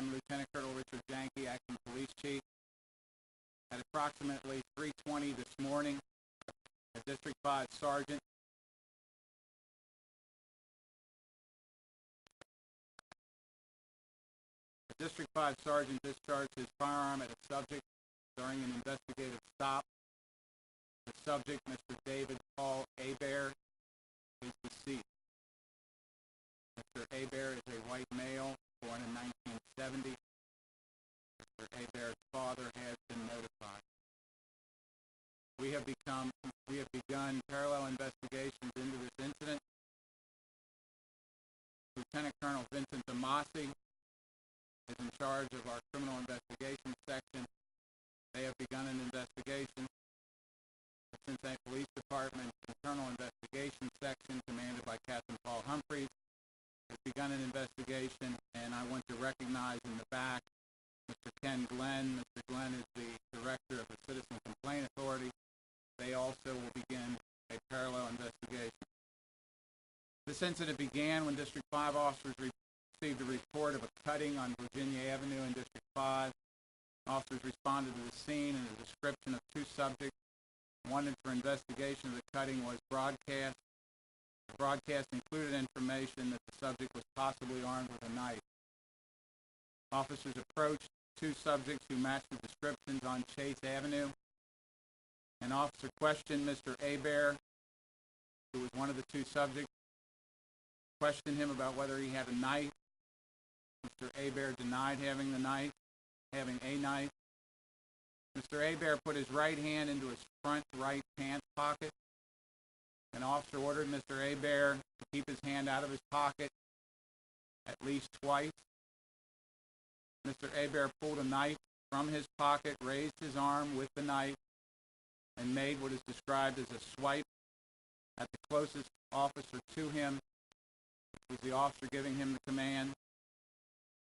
I'm Lieutenant Colonel Richard Janke, Acting Police Chief. At approximately 3:20 this morning, a District 5 Sergeant discharged his firearm at a subject during an investigative stop. The subject, Mr. David Paul Hebert, is deceased. Mr. Hebert is a white male born in 1970. Mr. Hebert's father has been notified. We have begun parallel investigations into this incident. Lieutenant Colonel Vincent Damasi is in charge of our criminal investigation section. They have begun an investigation. The Cincinnati Police Department Internal Investigation Section, commanded by Captain Paul Humphreys, has begun an investigation, and I want to recognize in the back Mr. Ken Glenn. Mr. Glenn is the Director of the Citizen Complaint Authority. They also will begin a parallel investigation. This incident began when District 5 officers received a report of a cutting on Virginia Avenue in District 5. Officers responded to the scene, and a description of two subjects wanted for investigation of the cutting was broadcast. The broadcast included information that the subject was possibly armed with a knife. Officers approached two subjects who matched the descriptions on Chase Avenue. An officer questioned Mr. Hebert, who was one of the two subjects, questioned him about whether he had a knife. Mr. Hebert denied having a knife. Mr. Hebert put his right hand into his front right pants pocket. An officer ordered Mr. Hebert to keep his hand out of his pocket at least twice. Mr. Hebert pulled a knife from his pocket, raised his arm with the knife, and made what is described as a swipe at the closest officer to him, which was the officer giving him the command.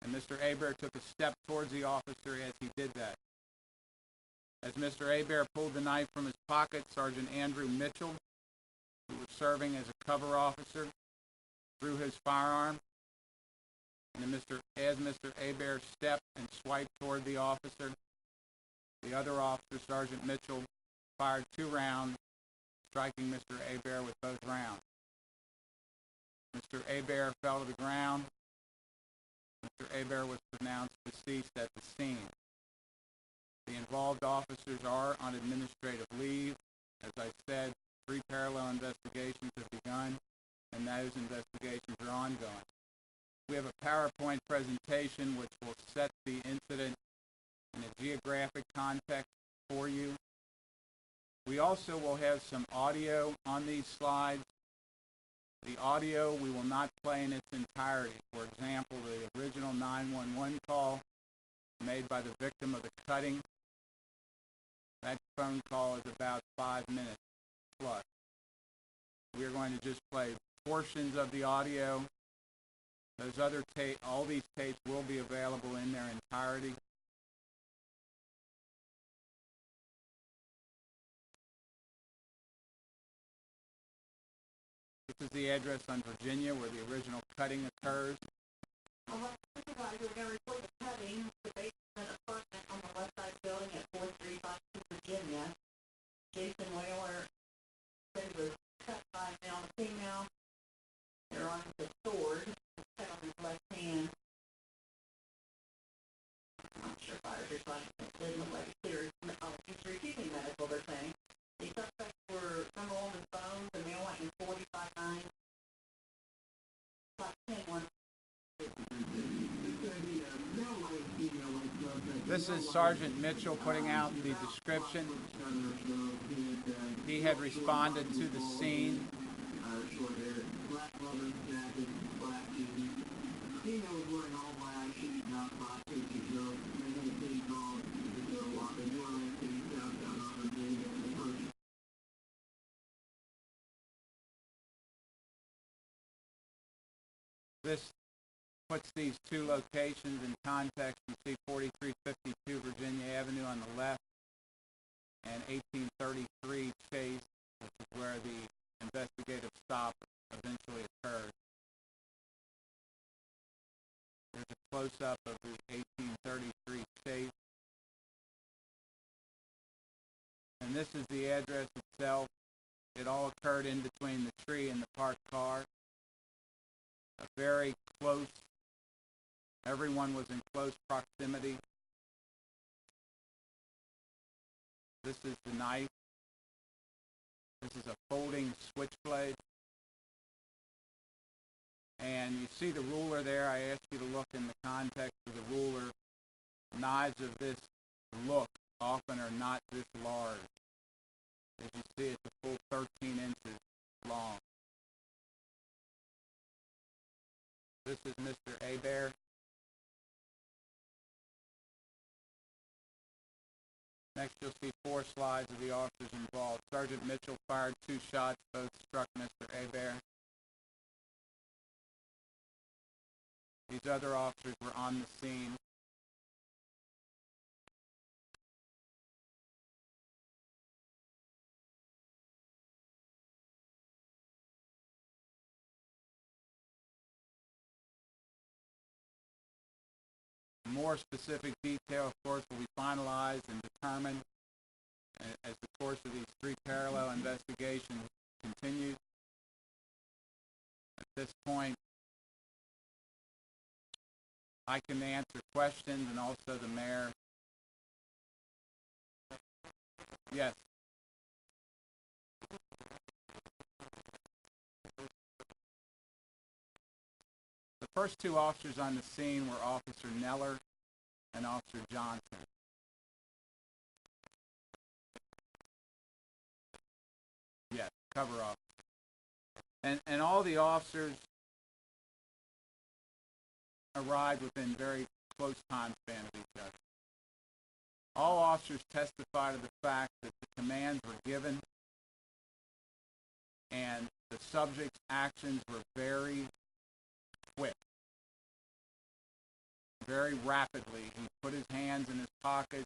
And Mr. Hebert took a step towards the officer as he did that. As Mr. Hebert pulled the knife from his pocket, Sergeant Andrew Mitchell, who was serving as a cover officer, drew his firearm. And as Mr. Hebert stepped and swiped toward the officer, the other officer, Sergeant Mitchell, fired 2 rounds, striking Mr. Hebert with both rounds. Mr. Hebert fell to the ground. Mr. Hebert was pronounced deceased at the scene. The involved officers are on administrative leave. As I said, 3 parallel investigations have begun, and those investigations are ongoing. We have a PowerPoint presentation which will set the incident in a geographic context for you. We also will have some audio on these slides. The audio we will not play in its entirety. For example, the original 911 call made by the victim of the cutting, that phone call is about 5 minutes plus. We are going to just play portions of the audio. All these tapes will be available in their entirety. This is the address on Virginia where the original cutting occurs. Supervisor, we're going to report the cutting to basement apartment on the west side building at 4352 Virginia. Jason Whaler said he was cut by a male and a female. They're on the sword, cut on his left hand. I'm not sure fires are like it didn't look like a serious. He's receiving medical, they're saying. The suspects were from a woman's bones, the male went in 45-9. Like 10-1. This is Sergeant Mitchell putting out the description. He had responded to the scene. This puts these two locations in context. You see 4352 Virginia Avenue on the left and 1833 Chase, which is where the investigative stop eventually occurred. There's a close-up of the 1833 safe. And this is the address itself. It all occurred in between the tree and the parked car. A very close, everyone was in close proximity. This is the knife. This is a folding switchblade. And you see the ruler there. I asked you to look in the context of the ruler. Knives of this look often are not this large. As you see, it's a full 13 inches long. This is Mr. Hebert. Next, you'll see 4 slides of the officers involved. Sergeant Mitchell fired 2 shots. Both struck Mr. Hebert. These other officers were on the scene. More specific detail, of course, will be finalized and determined as the course of these 3 parallel investigations continues. At this point, I can answer questions, and also the mayor. Yes. The first 2 officers on the scene were Officer Neller and Officer Johnson. Yes, cover officer. And all the officers arrived within very close time span of each other. All officers testify to the fact that the commands were given and the subject's actions were very quick, very rapidly. He put his hands in his pocket,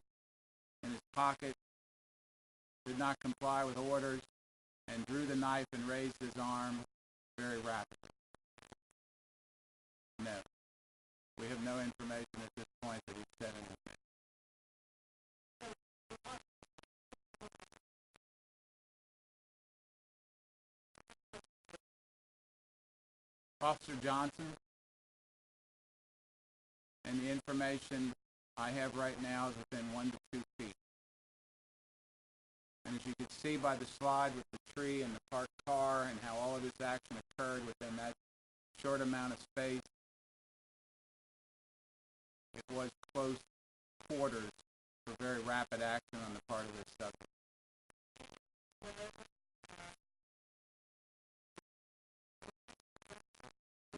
did not comply with orders, and drew the knife and raised his arm very rapidly. No. We have no information at this point that he said anything. Officer Johnson, and the information I have right now is within 1 to 2 feet. And as you can see by the slide with the tree and the parked car and how all of this action occurred within that short amount of space, it was close quarters for very rapid action on the part of this subject.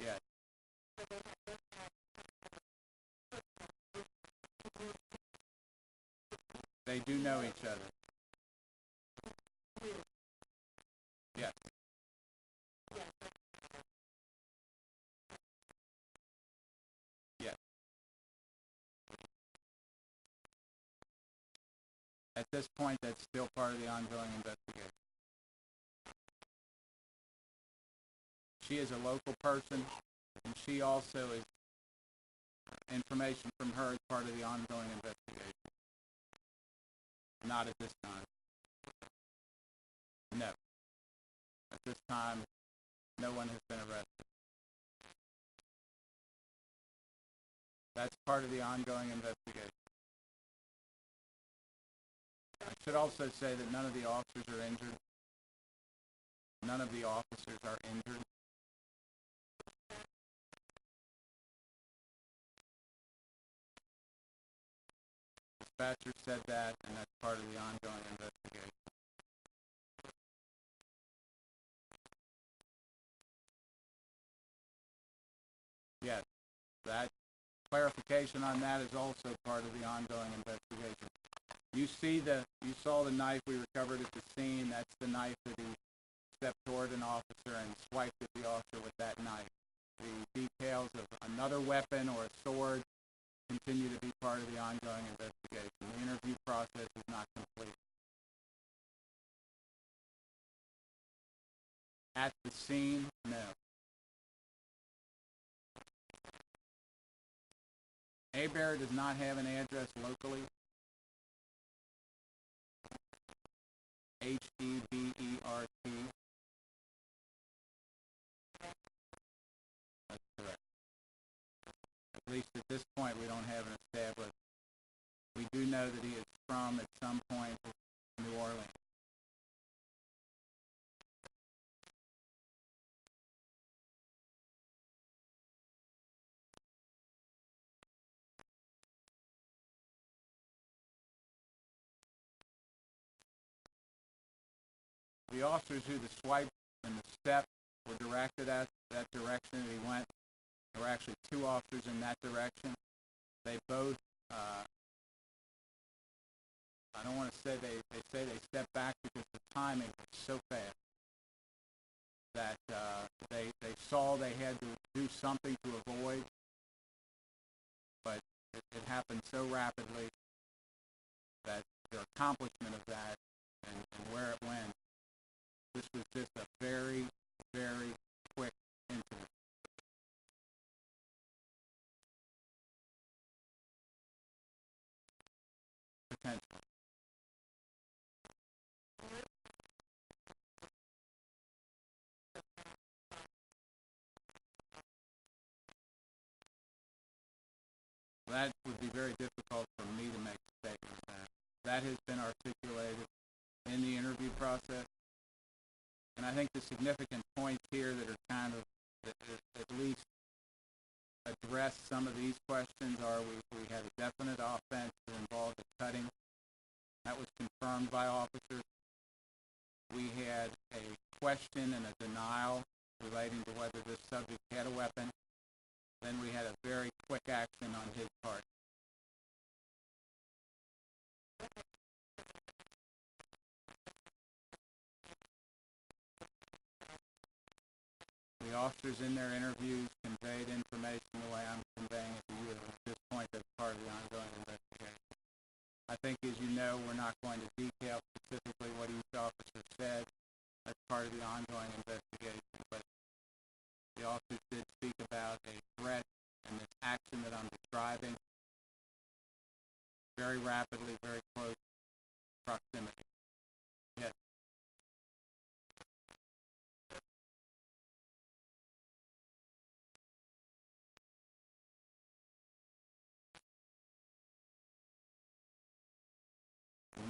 Yes. They do know each other. Yes. Yes. At this point, that's still part of the ongoing investigation. She is a local person, and she also is information from her as part of the ongoing investigation. Not at this time. No. At this time, no one has been arrested. That's part of the ongoing investigation. I should also say that none of the officers are injured. None of the officers are injured. Dispatcher said that, and that's part of the ongoing investigation. Yes, that clarification on that is also part of the ongoing investigation. You saw the knife we recovered at the scene. That's the knife that he stepped toward an officer and swiped at the officer with that knife. The details of another weapon or a sword continue to be part of the ongoing investigation. The interview process is not complete. At the scene, no. Hebert does not have an address locally. Hebert. That's correct. At least at this point, we don't have an established. We do know that he is from, at some point, New Orleans. The officers who the swipe and the step were directed at that direction that he went, there were actually two officers in that direction. They both, I don't want to say they say they stepped back because the timing was so fast that they saw they had to do something to avoid, but it happened so rapidly that the accomplishment of that and where it went, this was just a very, very quick incident. Potentially. That would be very difficult for me to make a statement of that. That has been articulated in the interview process. And I think the significant points here that are kind of at least address some of these questions are we had a definite offense that involved a cutting. That was confirmed by officers. We had a question and a denial relating to whether this subject had a weapon. Then we had a very quick action on his part. The officers in their interviews conveyed information the way I'm conveying it to you. At this point, that's part of the ongoing investigation. I think, as you know, we're not going to detail specifically what each officer said. That's part of the ongoing investigation. But the officers did speak about a threat and this action that I'm describing very rapidly, very close proximity. Yes.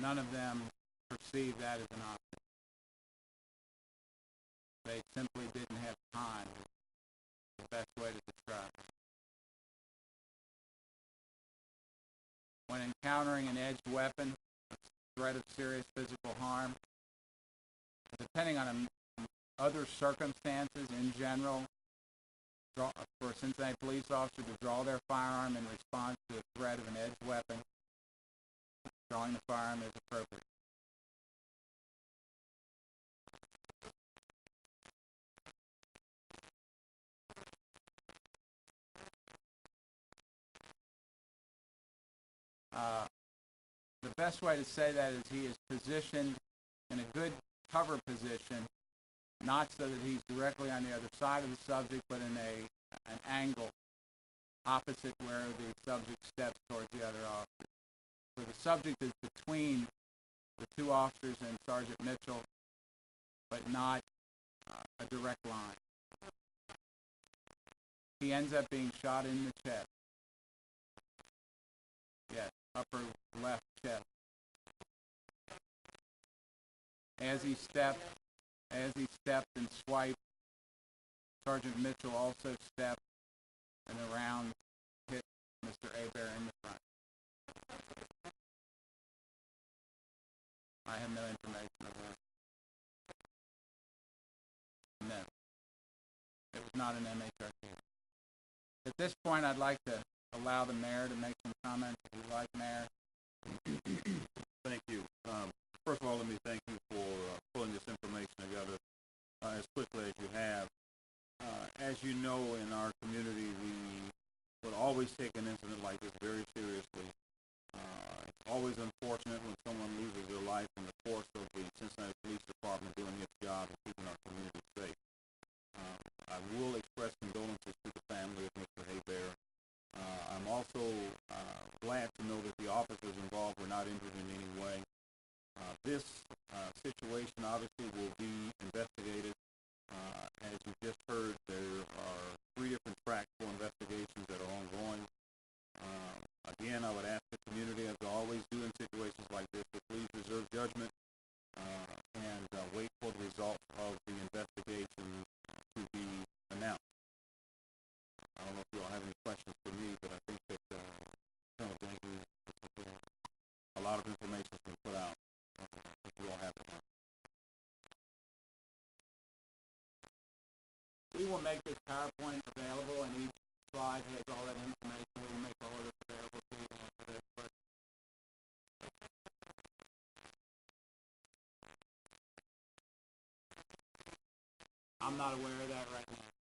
None of them perceived that as an option. They simply didn't have time. The best way to describe it. When encountering an edged weapon, a threat of serious physical harm, depending on other circumstances in general, for a Cincinnati police officer to draw their firearm in response to a threat of an edged weapon, drawing the firearm is appropriate. The best way to say that is he is positioned in a good cover position, not so that he's directly on the other side of the subject, but in an angle opposite where the subject steps towards the other officer. So the subject is between the two officers and Sergeant Mitchell, but not a direct line. He ends up being shot in the chest. Yes, upper left chest. As he stepped and swiped, Sergeant Mitchell also stepped and the round hit Mr. Hebert in the front. I have no information of that. No. It was not an MHRT. At this point, I'd like to allow the mayor to make some comments, if you'd like, Mayor. Thank you. First of all, let me thank you for pulling this information together as quickly as you have. As you know, in our community, we would always take an incident like this very seriously. It's always unfortunate when someone loses their life in the course of the Cincinnati Police Department doing its job and keeping our community safe. I will express condolences to the family of Mr. Hebert. I'm also glad to know that the officers involved were not injured in any way. This situation obviously will be investigated. As you just heard, there are 3 different tracks for investigations that are ongoing. Again, I would ask the community, as I always do in situations like this, to please reserve judgment and wait for the results of the investigation to be announced. I don't know if you all have any questions for me, but I think that Colonel Jenkins, a lot of information has been put out. If you all have it. We will make this PowerPoint available, and each slide has all that information. We will make all of this available to you after this. But I'm not aware of that right now.